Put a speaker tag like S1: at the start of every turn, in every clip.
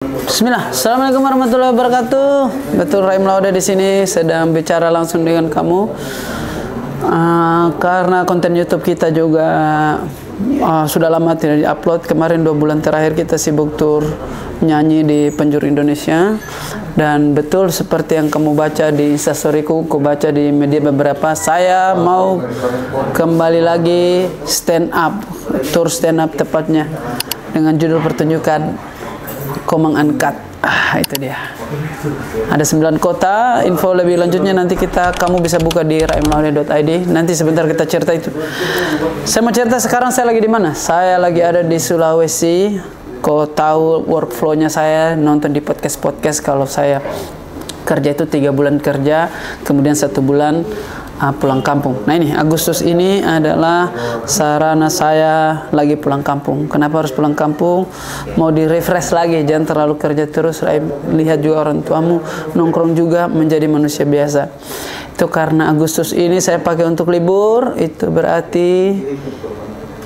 S1: Bismillah. Assalamualaikum warahmatullahi wabarakatuh. Betul, Raim Laude di sini sedang bicara langsung dengan kamu. Karena konten YouTube kita juga sudah lama tidak diupload. Kemarin 2 bulan terakhir kita sibuk tur nyanyi di penjuru Indonesia. Dan betul seperti yang kamu baca di instastoryku, aku baca di media beberapa, saya mau kembali lagi stand up, tour stand up tepatnya, dengan judul pertunjukan Komang Uncut. Itu dia. Ada 9 kota. Info lebih lanjutnya nanti kamu bisa buka di raimlaude.id. Nanti sebentar kita cerita itu. Saya mau cerita sekarang saya lagi di mana? Saya lagi ada di Sulawesi. Kau tahu workflow-nya saya nonton di podcast kalau saya kerja itu 3 bulan kerja, kemudian 1 bulan pulang kampung. Nah ini Agustus ini adalah sarana saya lagi pulang kampung. Kenapa harus pulang kampung? Mau di refresh lagi, jangan terlalu kerja terus. Lihat juga orang tuamu, nongkrong juga, menjadi manusia biasa. Itu karena Agustus ini saya pakai untuk libur. Itu berarti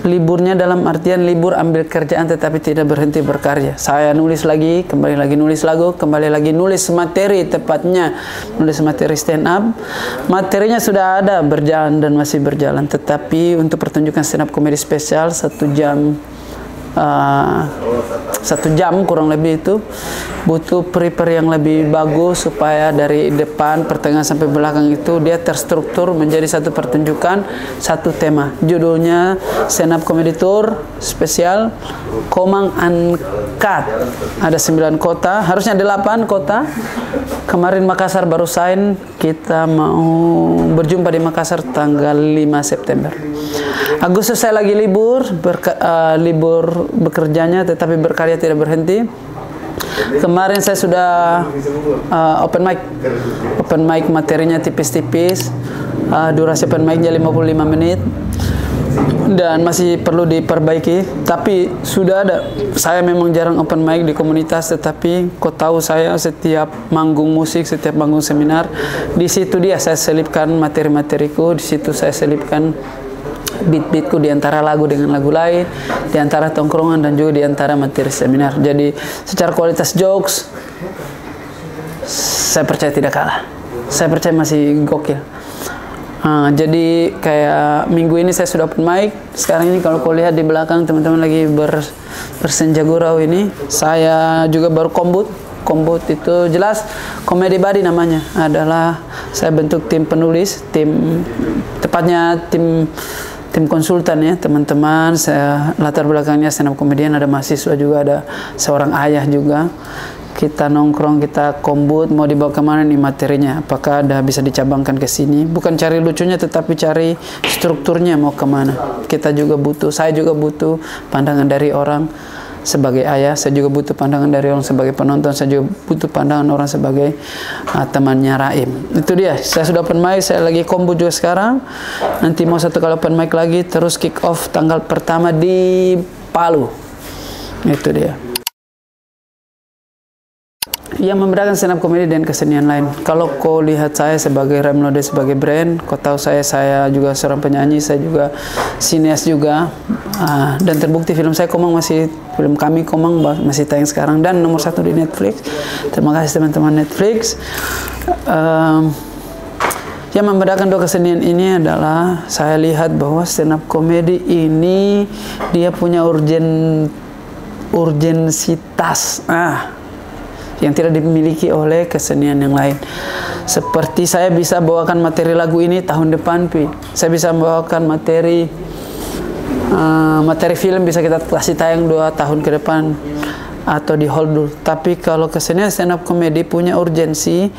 S1: liburnya dalam artian libur ambil kerjaan tetapi tidak berhenti berkarya. Saya nulis lagi, kembali lagi nulis lagu, kembali lagi nulis materi, tepatnya nulis materi stand up. Materinya sudah ada, berjalan dan masih berjalan. Tetapi untuk pertunjukan stand up komedi spesial 1 jam, 1 jam kurang lebih itu butuh prepare yang lebih bagus supaya dari depan, pertengahan sampai belakang itu dia terstruktur menjadi satu pertunjukan, satu tema. Judulnya stand up comedy tour spesial Komang Uncut. Ada 9 kota, harusnya 8 kota. Kemarin Makassar baru sign, kita mau berjumpa di Makassar tanggal 5 September. Agustus saya lagi libur, libur bekerjanya tetapi berkarya tidak berhenti. Kemarin saya sudah open mic materinya tipis-tipis, durasi open mic-nya 55 menit dan masih perlu diperbaiki. Tapi sudah ada, saya memang jarang open mic di komunitas, tetapi kau tahu saya setiap manggung musik, setiap manggung seminar, di situ saya selipkan materi-materiku, di situ saya selipkan beat-beatku di antara lagu dengan lagu lain, di antara tongkrongan dan juga di antara materi seminar. Jadi secara kualitas jokes saya percaya tidak kalah. Saya percaya masih gokil. Jadi kayak minggu ini saya sudah open mic. Sekarang ini kalau kau lihat di belakang teman-teman lagi bersenja gurau ini. Saya juga baru kombut itu jelas Comedy Buddy namanya. Adalah saya bentuk tim penulis, tepatnya tim konsultan ya teman-teman. Saya latar belakangnya stand up komedian, ada mahasiswa juga, ada seorang ayah juga. Kita nongkrong, kita kombut, mau dibawa kemana nih materinya, apakah ada bisa dicabangkan ke sini, bukan cari lucunya tetapi cari strukturnya mau kemana. Kita juga butuh, saya juga butuh pandangan dari orang sebagai ayah, saya juga butuh pandangan dari orang sebagai penonton, saya juga butuh pandangan orang sebagai temannya Raim. Itu dia, saya sudah open mic, saya lagi kombo juga sekarang. Nanti mau 1 kali open mic lagi, terus kick off tanggal pertama di Palu. Itu dia. Yang membedakan stand up comedy dan kesenian lain. Kalau kau lihat saya sebagai Raim Laude sebagai brand, kau tahu saya juga seorang penyanyi, saya juga sineas juga, dan terbukti film saya Komang film kami Komang masih tayang sekarang dan nomor 1 di Netflix. Terima kasih teman-teman Netflix. Yang membedakan 2 kesenian ini adalah saya lihat bahwa stand up comedy ini dia punya urgensitas yang tidak dimiliki oleh kesenian yang lain. Seperti saya bisa bawakan materi lagu ini tahun depan, saya bisa membawakan materi film bisa kita kasih tayang 2 tahun ke depan atau di hold dulu. Tapi kalau kesenian stand up comedy punya urgensi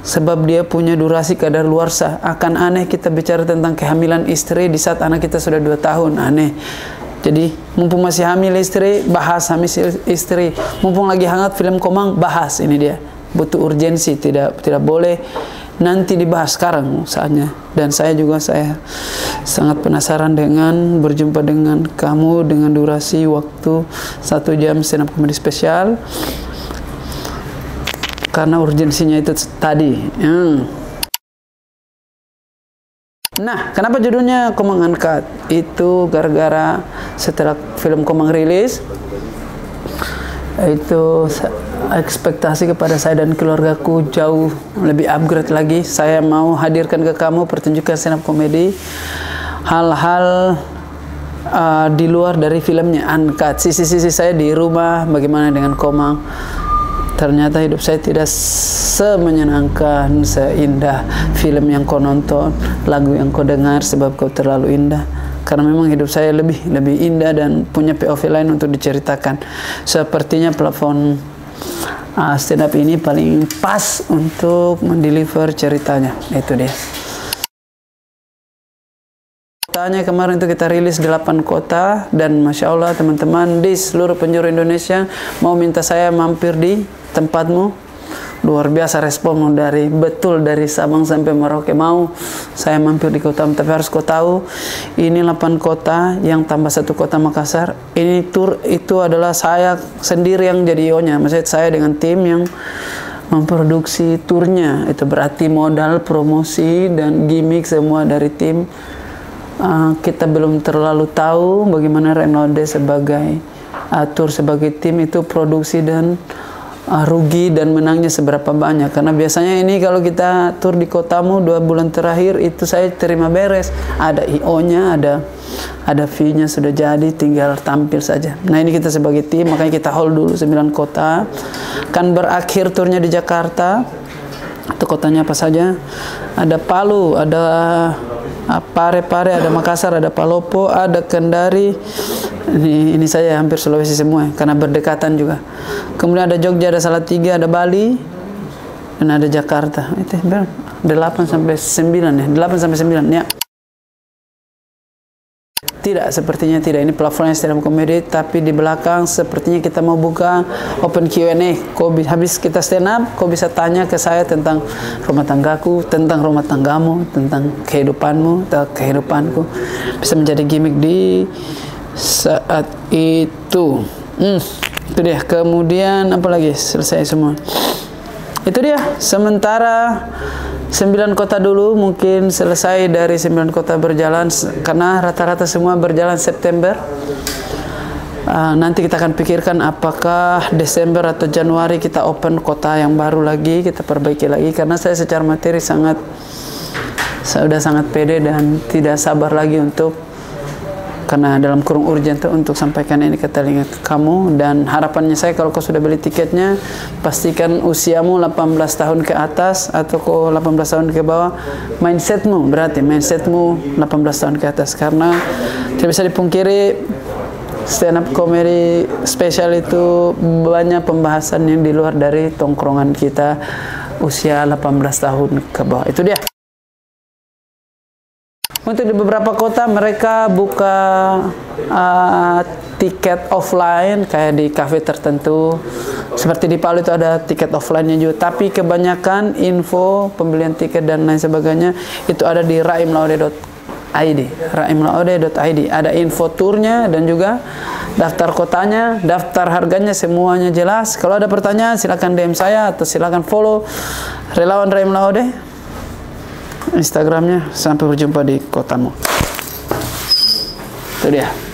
S1: sebab dia punya durasi kadaluarsa. Akan aneh kita bicara tentang kehamilan istri di saat anak kita sudah 2 tahun, aneh. Jadi mumpung masih hamil istri, bahas hamil istri. Mumpung lagi hangat film Komang, bahas. Ini dia, butuh urgensi, tidak boleh nanti dibahas, sekarang saatnya. Dan saya sangat penasaran dengan berjumpa dengan kamu dengan durasi waktu 1 jam stand up comedy spesial, karena urgensinya itu tadi. Nah, kenapa judulnya Komang Uncut? Itu gara-gara setelah film Komang rilis, itu ekspektasi kepada saya dan keluargaku jauh lebih upgrade lagi. Saya mau hadirkan ke kamu pertunjukan stand up komedi, hal-hal di luar dari filmnya, uncut. Sisi-sisi saya di rumah, bagaimana dengan Komang. Ternyata hidup saya tidak semenyenangkan, seindah film yang kau nonton, lagu yang kau dengar, sebab kau terlalu indah. Karena memang hidup saya lebih indah dan punya POV lain untuk diceritakan. Sepertinya platform stand up ini paling pas untuk mendeliver ceritanya. Itu dia. Kotanya kemarin itu kita rilis 8 kota, dan Masya Allah teman-teman di seluruh penjuru Indonesia mau minta saya mampir di tempatmu. Luar biasa respon dari Sabang sampai Merauke, mau saya mampir di kota. Tapi harus kau tahu, ini 8 kota yang tambah 1 kota Makassar. Ini tour itu adalah saya sendiri yang jadi IO-nya. Maksudnya saya dengan tim yang memproduksi turnya. Itu berarti modal promosi dan gimmick semua dari tim. Kita belum terlalu tahu bagaimana Renode sebagai tour sebagai tim itu produksi dan rugi dan menangnya seberapa banyak. Karena biasanya ini kalau kita tur di kotamu 2 bulan terakhir itu saya terima beres, ada IO-nya, ada fee-nya sudah jadi, tinggal tampil saja. Nah ini kita sebagai tim, makanya kita hold dulu 9 kota. Kan berakhir turnya di Jakarta. Itu kotanya apa saja? Ada Palu, ada Pare-Pare, ada Makassar, ada Palopo, ada Kendari. Ini saya hampir Sulawesi semua karena berdekatan juga. Kemudian ada Jogja, ada Salatiga, ada Bali, dan ada Jakarta. Itu 8 sampai 9 ya. 8 sampai 9 ya. Tidak, sepertinya tidak. Ini platformnya stand up comedy, tapi di belakang sepertinya kita mau buka open Q&A. Habis kita stand up, kau bisa tanya ke saya tentang rumah tanggaku, tentang rumah tanggamu, tentang kehidupanmu, atau kehidupanku. Bisa menjadi gimmick di saat itu. Itu dia. Kemudian apa lagi? Selesai semua. Itu dia. Sementara 9 kota dulu, mungkin selesai dari 9 kota berjalan, karena rata-rata semua berjalan September. Nanti kita akan pikirkan apakah Desember atau Januari kita open kota yang baru lagi, kita perbaiki lagi. Karena saya secara materi saya sudah sangat pede dan tidak sabar lagi untuk, karena dalam kurung urgent untuk sampaikan ini ke telinga kamu. Dan harapannya saya, kalau kau sudah beli tiketnya, pastikan usiamu 18 tahun ke atas atau kau 18 tahun ke bawah. Mindsetmu 18 tahun ke atas, karena tidak bisa dipungkiri stand up comedy spesial itu banyak pembahasan yang di luar dari tongkrongan kita usia 18 tahun ke bawah. Itu dia. Untuk di beberapa kota mereka buka tiket offline, kayak di cafe tertentu. Seperti di Palu itu ada tiket offline-nya juga. Tapi kebanyakan info pembelian tiket dan lain sebagainya itu ada di raimlaude.id. Raimlaude.id. Ada info turnya dan juga daftar kotanya, daftar harganya, semuanya jelas. Kalau ada pertanyaan silakan DM saya atau silakan follow Relawan Raim Laude Instagramnya. Sampai berjumpa di kotamu. Itu dia.